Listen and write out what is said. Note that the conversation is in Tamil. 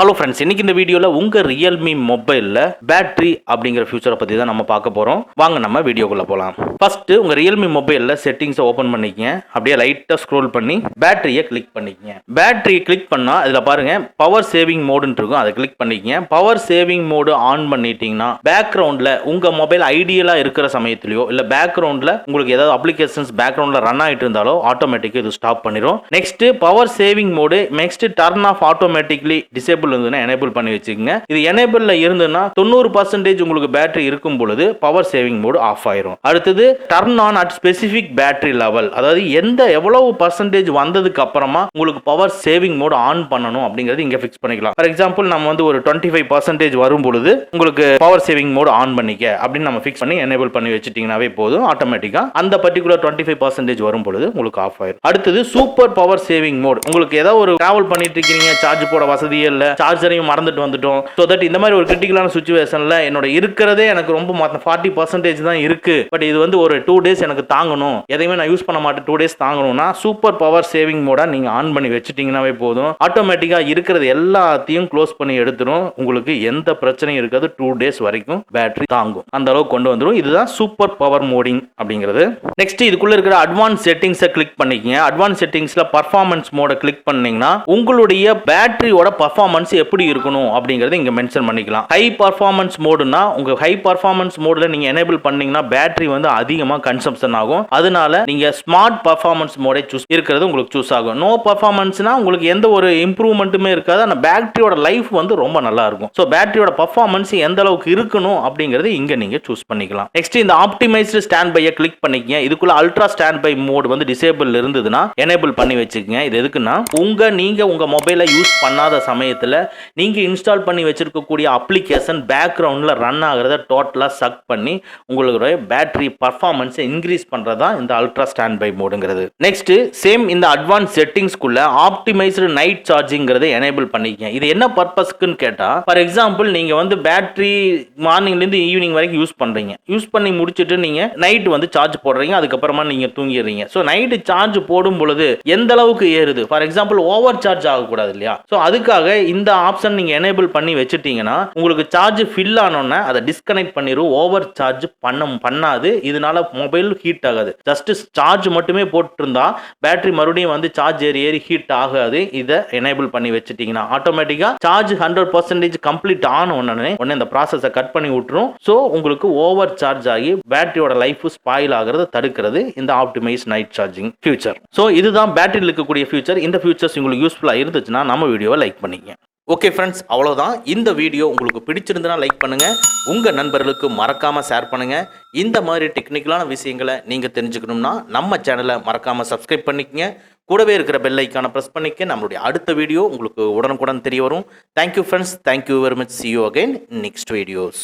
ஹலோ ஃப்ரெண்ட்ஸ், இன்னைக்கு இந்த வீடியோவில் உங்கள் ரியல்மி மொபைலில் பேட்டரி அப்படிங்கிற ஃபியூச்சரை பற்றி தான் நம்ம பார்க்க போகிறோம். வாங்க நம்ம வீடியோக்குள்ளே போகலாம். ஃபஸ்ட்டு உங்கள் ரியல்மி மொபைலில் செட்டிங்ஸை ஓப்பன் பண்ணிக்கங்க. அப்படியே லைட்டாக ஸ்க்ரோல் பண்ணி பேட்டரியை கிளிக் பண்ணிக்கங்க. பேட்டரியை கிளிக் பண்ணால் அதில் பாருங்கள் பவர் சேவிங் மோடுன்னு இருக்கும், அதை கிளிக் பண்ணிக்கங்க. பவர் சேவிங் மோடு ஆன் பண்ணிட்டீங்கன்னா பேக்ரவுண்டில் உங்கள் மொபைல் ஐடியலாக இருக்கிற சமயத்துலையோ இல்லை பேக்ரவுண்டில் உங்களுக்கு ஏதாவது அப்ளிகேஷன்ஸ் பேக்ரவுண்டில் ரன் ஆகிட்டு இருந்தாலோ ஆட்டோமேட்டிக்காக இது ஸ்டாப் பண்ணிடும். Next power saving mode next turn of automatically disable enable பண்ணி வச்சுக்கங்க. இது எனேபிள்ல இருந்ததுன்னா 90% உங்களுக்கு பேட்டரி இருக்கும் பொழுது பவர் சேவிங் மோட் ஆஃப் ஆயிரும். அடுத்தது turn on at specific battery level, அதாவது எவ்வளவு பர்சன்டேஜ் வந்ததுக்கு அப்புறமா உங்களுக்கு பவர் சேவிங் மோட் ஆன் பண்ணணும் அப்படிங்கிறது இங்க ஃபிக்ஸ் பண்ணிக்கலாம். ஃபார் எக்ஸாம்பிள் நம்ம வந்து ஒரு 25% வரும் பொழுது உங்களுக்கு பவர் சேவிங் மோட் ஆன் பண்ணிக்க அப்படின்னு நம்ம ஃபிக்ஸ் பண்ணி எனேபிள் பண்ணி வச்சிட்டீங்கன்னாவே போதும். ஆட்டோமேட்டிக்கா அந்த பர்டிகுலர் 25% வரும் பொழுது உங்களுக்கு ஆஃப் ஆயிரும். அடுத்தது சூப்பர் பவர் சேவிங் மோட், உங்களுக்கு ஏதாவது ஒரு டிராவல் பண்ணிட்டு இருக்கீங்க, சார்ஜ் போட வசதியே இல்ல, சார்ஜரையும் மறந்துட்டு வந்துட்டோம், ஸோ தட் இந்த மாதிரி ஒரு கிரிட்டிக்கலான சுச்சுவேஷன்ல என்னோட இருக்கிறதே எனக்கு ரொம்ப 40% தான் இருக்கு, பட் இது வந்து ஒரு 2 days எனக்கு தாங்கணும், எதையுமே நான் யூஸ் பண்ண மாட்டேன், 2 days தாங்கணும்னா சூப்பர் பவர் சேவிங் மோட நீங்க ஆன் பண்ணி வச்சுட்டீங்கன்னாவே போதும். ஆட்டோமேட்டிக்கா இருக்கிறது எல்லாத்தையும் க்ளோஸ் பண்ணி எடுத்துரும். உங்களுக்கு எந்த பிரச்சனையும் இருக்காது. 2 days வரைக்கும் பேட்டரி தாங்கும், அந்த அளவுக்கு கொண்டு வந்துடும். இதுதான் சூப்பர் பவர் மோடிங் அப்படிங்கிறது. நெக்ஸ்ட் இதுக்குள்ள இருக்கிற அட்வான்ஸ் செட்டிங்ஸை கிளிக் பண்ணிக்கங்க. அட்வான்ஸ் செட்டிங்ஸ்ல பர்ஃபார்மன்ஸ் மோட கிளிக் பண்ணீங்கன்னா உங்களுடைய பேட்டரியோட பர்ஃபார்மன்ஸ் எப்படி இருக்கணும் அப்படிங்கறத இங்க மென்ஷன் பண்ணிக்கலாம். ஹை பர்ஃபார்மன்ஸ் மோடுனா உங்க ஹை பர்ஃபார்மன்ஸ் மோட்ல நீங்க எனேபிள் பண்ணீங்கன்னா பேட்டரி வந்து அதிகமா கன்சம்ப்ஷன் ஆகும். அதனால நீங்க ஸ்மார்ட் பர்ஃபார்மன்ஸ் மோடை சூஸ் இருக்கிறது உங்களுக்கு சூஸ் ஆகும். நோ பர்ஃபார்மன்ஸ்னா உங்களுக்கு எந்த ஒரு இம்ப்ரூவ்மெண்ட்டுமே இருக்காது. ஆனா பேட்டரியோட லைஃப் வந்து ரொம்ப நல்லா இருக்கும். ஸோ பேட்டரியோட பர்ஃபார்மன்ஸ் எந்த அளவுக்கு இருக்கணும் அப்படிங்கறது இங்க நீங்க சூஸ் பண்ணிக்கலாம். நெக்ஸ்ட் இந்த ஆப்டிமைஸ்டு ஸ்டாண்ட் பையை கிளிக் பண்ணிக்கங்க. இதுக்குள்ள அல்ட்ரா ஸ்டாண்ட் பை மோட் வந்து டிசேபிள் இருந்ததுன்னா எனேபிள் பண்ணி வச்சுக்கங்க. இது எதுக்குன்னா நீங்க உங்க மொபைலை யூஸ் பண்ணாத சமயத்துல நீங்க இன்ஸ்டால் பண்ணி வச்சிருக்கக்கூடிய அப்ளிகேஷன் பேக்ரவுண்ட்ல ரன் ஆகிறத டோட்டலா சக் பண்ணி உங்களுடைய பேட்டரி பர்ஃபார்மன்ஸ் இன்க்ரீஸ் பண்றதா இந்த அல்ட்ரா ஸ்டாண்ட் பை மோடுங்கிறது. நெக்ஸ்ட் சேம் இந்த அட்வான்ஸ் செட்டிங்ஸ்க்குள்ள ஆப்டிமைஸ்டு நைட் சார்ஜிங்கிறதை எனேபிள் பண்ணிக்கங்க. இது என்ன பர்பஸ்க்குன்னு கேட்டா, ஃபார் எக்ஸாம்பிள் நீங்க வந்து பேட்டரி மார்னிங்ல இருந்து ஈவினிங் வரைக்கும் யூஸ் பண்றீங்க, யூஸ் பண்ணி முடிச்சிட்டு நீங்க நைட் வந்து சார்ஜ் போடுறீங்க, அதுக்கப்புறமா நீங்க தூங்கிடுறீங்க. ஸோ நைட்டு சார்ஜ் போடும் பொழுது எந்த அளவுக்கு ஏறுது, ஃபார் எக்ஸாம்பிள் ஓவர் சார்ஜ் ஆகக்கூடாது இல்லையா? ஸோ அதுக்காக இந்த ஆப்ஷன் நீங்க எனேபிள் பண்ணி வச்சிட்டீங்கன்னா உங்களுக்கு சார்ஜ் ஃபில் ஆனோன்னா அதை டிஸ்கனெக்ட் பண்ணிரும். ஓவர் சார்ஜ் பண்ணாது. இதனால மொபைல் ஹீட் ஆகாது. ஜஸ்ட் சார்ஜ் மட்டுமே போட்டுருந்தா பேட்டரி மறுபடியும் வந்து சார்ஜ் ஏறி ஹீட் ஆகாது. இதை எனேபிள் பண்ணி வச்சிட்டீங்கன்னா ஆட்டோமேட்டிக்கா சார்ஜ் 100% கம்ப்ளீட் ஆன உடனே இந்த ப்ராசஸை கட் பண்ணி விட்டுரும். ஸோ உங்களுக்கு ஓவர் சார்ஜ் ஆகி பேட்டரியோட லைஃப் ஸ்பாயில் ஆகிறத தடுக்கிறது இந்த optimise night charging future. So இதுதான் பேட்டரியில் இருக்கக்கூடிய ஃபியூச்சர். இந்த ஃபியூச்சர்ஸ் உங்களுக்கு யூஸ்ஃபுல்லா இருந்துச்சுன்னா நம்ம வீடியோவை லைக் பண்ணிக்கங்க. ஓகே ஃப்ரெண்ட்ஸ், அவ்வளோதான். இந்த வீடியோ உங்களுக்கு பிடிச்சிருந்தனா லைக் பண்ணுங்கள், உங்கள் நண்பர்களுக்கு மறக்காமல் ஷேர் பண்ணுங்கள். இந்த மாதிரி டெக்னிக்கலான விஷயங்களை நீங்கள் தெரிஞ்சுக்கணும்னா நம்ம சேனலை மறக்காமல் சப்ஸ்கிரைப் பண்ணிக்கங்க. கூடவே இருக்கிற பெல் ஐக்கானை ப்ரெஸ் பண்ணிக்க. நம்மளுடைய அடுத்த வீடியோ உங்களுக்கு உடனுக்குடன் தெரிய வரும். Thank you friends, thank you very much. see you again next videos.